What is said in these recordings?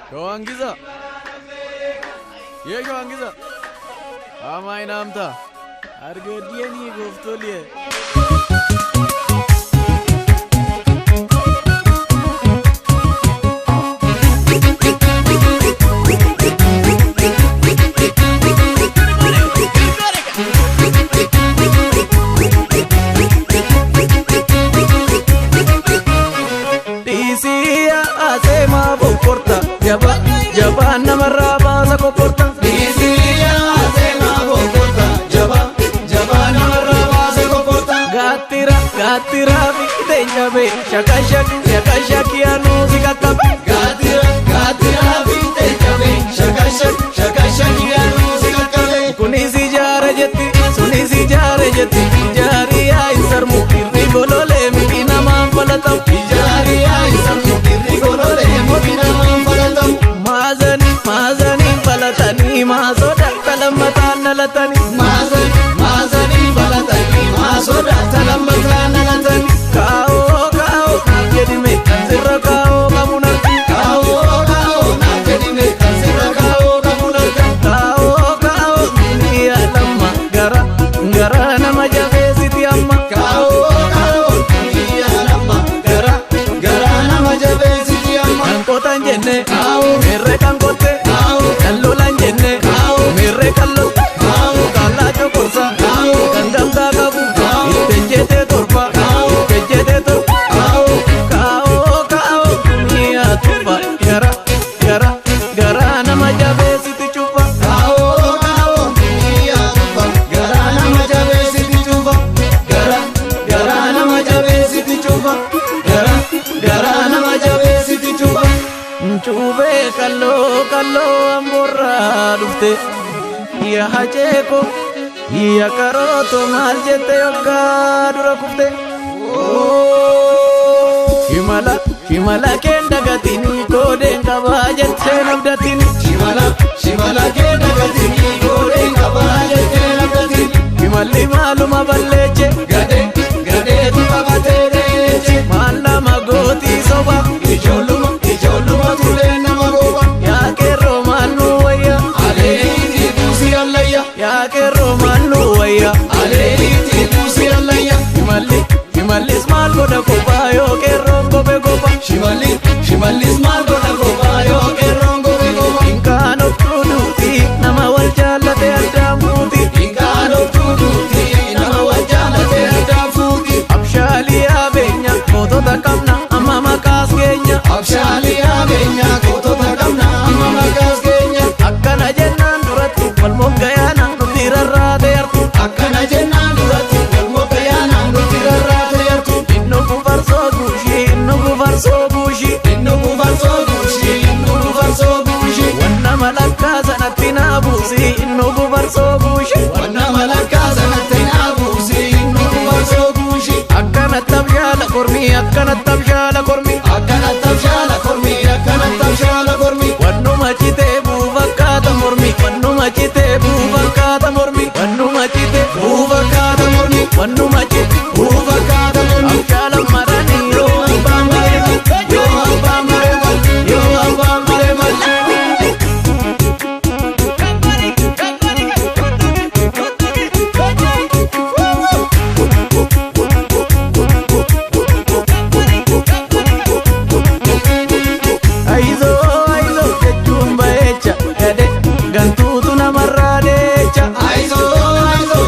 Shoangiza. Ye shoangiza. Amai namta. Argediani goftoliye. Jaba namarra baasa koporta. Isiya asema koporta. Jaba namarra baasa koporta. Gatira bitenya be. Shakashaki anu zikakabe. Gatira bitenya be. Shakashaki anu zikakabe. Kunisi jara jetti. Jariya isarmu kirri golole mipina mampalatam. Jariya isarmu kirri golole mipina mampalatam. Mazani balatani masoda kalamatan nalatani. Mazani balatani masoda kalamatan nalatani. Kao jedime sirra kao kamunar. Kao jedime sirra kao kamunar. Kao dunia lama gara nama jabe siti amma. Kao dunia lama gara nama jabe siti amma. Kangkotan jenne merre kangkote. Kallolan jenne merre kallote. Kala chokorsa kandamda kabu. Itejete torpa. Kao dunia tupa. Gara nama jabe siti chupa. Kao dunia tupa. Gara nama jabe siti chupa. Gara nama jabe siti chupa. Gara nama jabe siti chupa. Chube kallo amborra dufte. Ya hacheko ya karoto mal jette yokka dura kufte. Shimala kenda gatini koden kaba jette nabdatini. Shimala kenda gatini koden kaba jette nabdatini. Shimalli maluma balleche Gade tukabate reche. malla magoti soba. Ijoluma tule nama goba. Ya kero manu waya. Aleeti busi allaya. Ya kero manu waya. Aleeti busi allaya. Shimalli small goda kopa yo kero gobe goba. Shimalli small goda goba yo kero gobe goba. Inkano tuduti nama wal jallate addamuti. Inkano tuduti nama wal jallate addamuti. Abshali abenya kotota kamna amma makas kenya. Abshali abenya kotota kamna amma makas kenya. Akkana jennan duratu wal moggayana nuti rarraate yartu. Akkana jennan duratu wal moggayana nuti rarraate yartu. Innu gufarso gushi. Wanna malakka sanatti naabusi. Innu gufarso gushi. Akkana tabshala kormi. Wannuma cite bufakkaata mormi. Wannuma cite bufakkaata mormi. Wannuma cite bufakkaata mormi. Abshala marani yoo abbaan Aizo jechuun bareecha gade gantuutu namarraa deecha. Aizo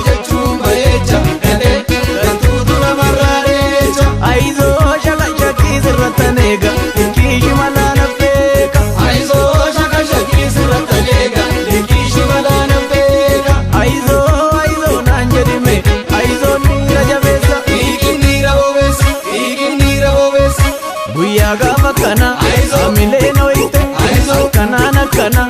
jechuun bareecha gade gantuutu namarraa deecha. Aizo shakashakii sirrattan eega likiishi malaa nafeeka. Aizo shakashakii sirrattan eega likiishi malaa nafeeka. Aizo naan jedhime aizo niira jabeessa. Dhiigni niira bobeessa. Guyyaa gaafa kana Aizo amilee nooyite Aizo akkanaan akkana.